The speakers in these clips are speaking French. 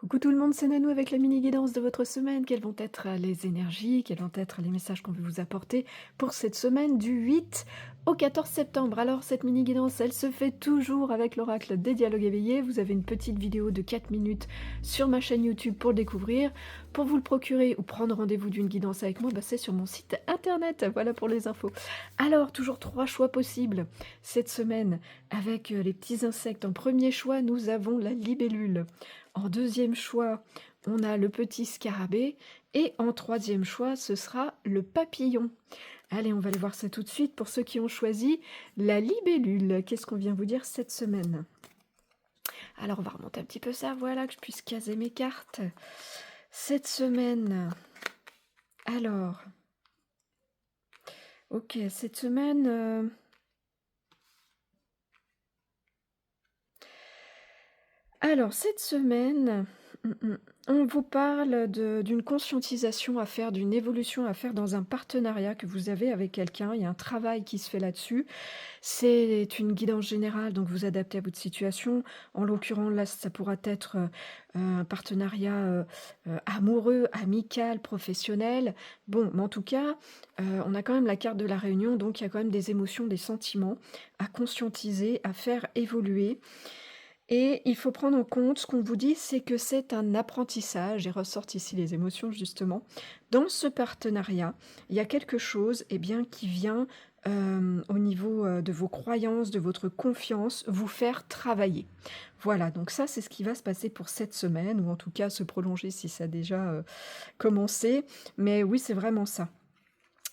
Coucou tout le monde, c'est Nanou avec la mini-guidance de votre semaine. Quelles vont être les énergies, quels vont être les messages qu'on veut vous apporter pour cette semaine du 8 au 14 septembre. Alors cette mini-guidance, elle se fait toujours avec l'oracle des dialogues éveillés. Vous avez une petite vidéo de 4 minutes sur ma chaîne YouTube pour le découvrir. Pour vous le procurer ou prendre rendez-vous d'une guidance avec moi, c'est sur mon site internet. Voilà pour les infos. Alors, toujours 3 choix possibles cette semaine avec les petits insectes. En premier choix, nous avons la libellule. En deuxième choix, on a le petit scarabée. Et en troisième choix, ce sera le papillon. Allez, on va aller voir ça tout de suite. Pour ceux qui ont choisi la libellule, qu'est-ce qu'on vient vous dire cette semaine? Alors, on va remonter un petit peu ça, voilà, que je puisse caser mes cartes. Cette semaine, alors, ok, cette semaine... Alors, cette semaine, on vous parle d'une conscientisation à faire, d'une évolution à faire dans un partenariat que vous avez avec quelqu'un. Il y a un travail qui se fait là-dessus. C'est une guidance générale, donc vous adaptez à votre situation. En l'occurrence, là, ça pourra être un partenariat amoureux, amical, professionnel. Bon, mais en tout cas, on a quand même la carte de la réunion, donc il y a quand même des émotions, des sentiments à conscientiser, à faire évoluer. Et il faut prendre en compte, ce qu'on vous dit, c'est que c'est un apprentissage, et ressortent ici les émotions justement. Dans ce partenariat, il y a quelque chose bien, qui vient au niveau de vos croyances, de votre confiance, vous faire travailler. Voilà, donc ça c'est ce qui va se passer pour cette semaine, ou en tout cas se prolonger si ça a déjà commencé. Mais oui, c'est vraiment ça.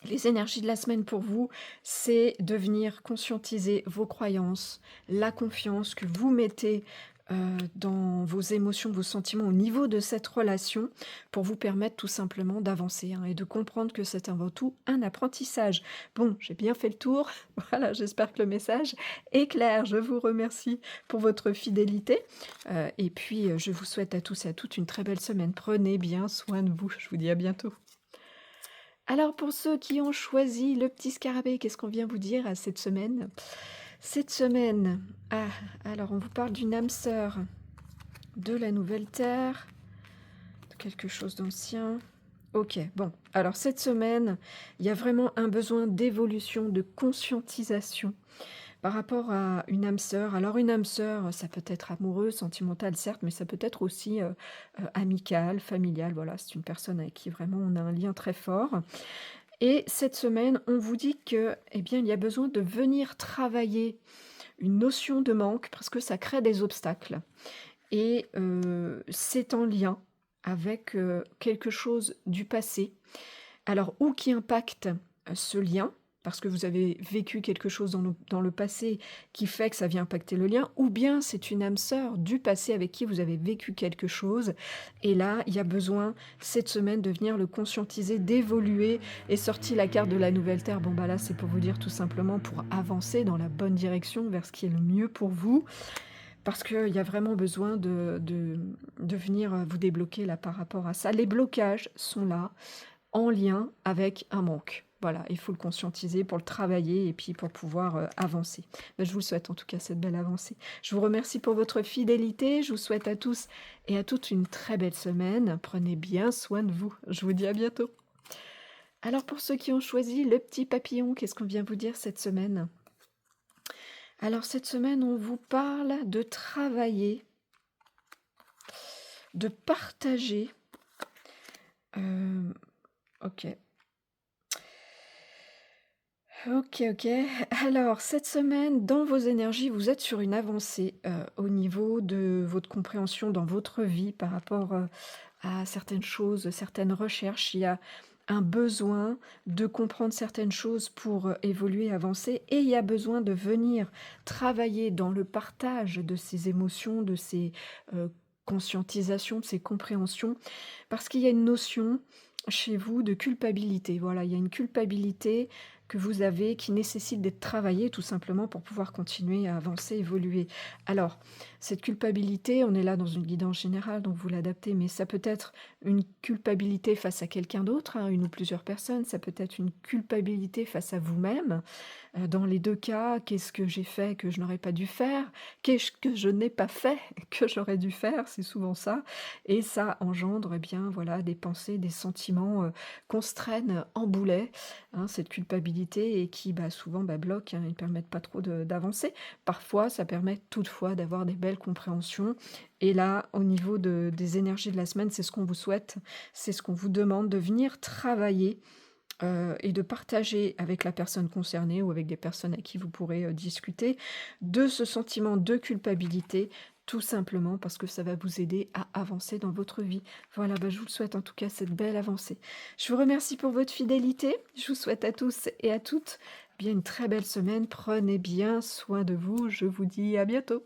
Les énergies de la semaine pour vous, c'est de venir conscientiser vos croyances, la confiance que vous mettez dans vos émotions, vos sentiments au niveau de cette relation pour vous permettre tout simplement d'avancer et de comprendre que c'est avant tout un apprentissage. Bon, j'ai bien fait le tour. Voilà, j'espère que le message est clair. Je vous remercie pour votre fidélité. Et puis, je vous souhaite à tous et à toutes une très belle semaine. Prenez bien soin de vous. Je vous dis à bientôt. Alors pour ceux qui ont choisi le petit scarabée, qu'est-ce qu'on vient vous dire à cette semaine? Cette semaine, alors on vous parle d'une âme sœur de la nouvelle terre, de quelque chose d'ancien. Ok, bon, alors cette semaine, il y a vraiment un besoin d'évolution, de conscientisation par rapport à une âme sœur. Alors une âme sœur, ça peut être amoureux, sentimental certes, mais ça peut être aussi amical, familial. Voilà, c'est une personne avec qui vraiment on a un lien très fort. Et cette semaine, on vous dit que, il y a besoin de venir travailler une notion de manque parce que ça crée des obstacles. Et c'est en lien avec quelque chose du passé. Alors, ou qui impacte ce lien, parce que vous avez vécu quelque chose dans le passé qui fait que ça vient impacter le lien, ou bien c'est une âme sœur du passé avec qui vous avez vécu quelque chose, et là, il y a besoin, cette semaine, de venir le conscientiser, d'évoluer, et sorti la carte de la nouvelle terre, bon là, c'est pour vous dire tout simplement pour avancer dans la bonne direction, vers ce qui est le mieux pour vous, parce qu'il y a vraiment besoin de venir vous débloquer là par rapport à ça. Les blocages sont là, en lien avec un manque. Voilà, il faut le conscientiser pour le travailler et puis pour pouvoir avancer. Je vous souhaite en tout cas cette belle avancée. Je vous remercie pour votre fidélité. Je vous souhaite à tous et à toutes une très belle semaine. Prenez bien soin de vous. Je vous dis à bientôt. Alors pour ceux qui ont choisi le petit papillon, qu'est-ce qu'on vient vous dire cette semaine? Alors cette semaine, on vous parle de travailler, de partager. Ok. Ok, ok. Alors, cette semaine, dans vos énergies, vous êtes sur une avancée au niveau de votre compréhension dans votre vie par rapport à certaines choses, certaines recherches. Il y a un besoin de comprendre certaines choses pour évoluer, avancer, et il y a besoin de venir travailler dans le partage de ces émotions, de ces conscientisations, de ces compréhensions, parce qu'il y a une notion chez vous de culpabilité. Voilà, il y a une culpabilité que vous avez qui nécessite d'être travaillée tout simplement pour pouvoir continuer à avancer, évoluer. Alors, Cette culpabilité, on est là dans une guidance générale, donc vous l'adaptez, mais ça peut être une culpabilité face à quelqu'un d'autre, hein, une ou plusieurs personnes, ça peut être une culpabilité face à vous-même. Dans les 2 cas, qu'est-ce que j'ai fait que je n'aurais pas dû faire? Qu'est-ce que je n'ai pas fait que j'aurais dû faire? C'est souvent ça et ça engendre, eh bien, voilà, des pensées, des sentiments, qu'on se traîne en boulet, hein, cette culpabilité et qui, bah, souvent, bah, bloquent, hein, ils permettent pas trop d'avancer. Parfois, ça permet toutefois d'avoir des belles compréhensions et là, au niveau des énergies de la semaine, c'est ce qu'on vous souhaite, c'est ce qu'on vous demande de venir travailler et de partager avec la personne concernée ou avec des personnes à qui vous pourrez, discuter de ce sentiment de culpabilité, tout simplement parce que ça va vous aider à avancer dans votre vie. Voilà, bah, je vous le souhaite en tout cas cette belle avancée. Je vous remercie pour votre fidélité. Je vous souhaite à tous et à toutes, bien une très belle semaine. Prenez bien soin de vous. Je vous dis à bientôt.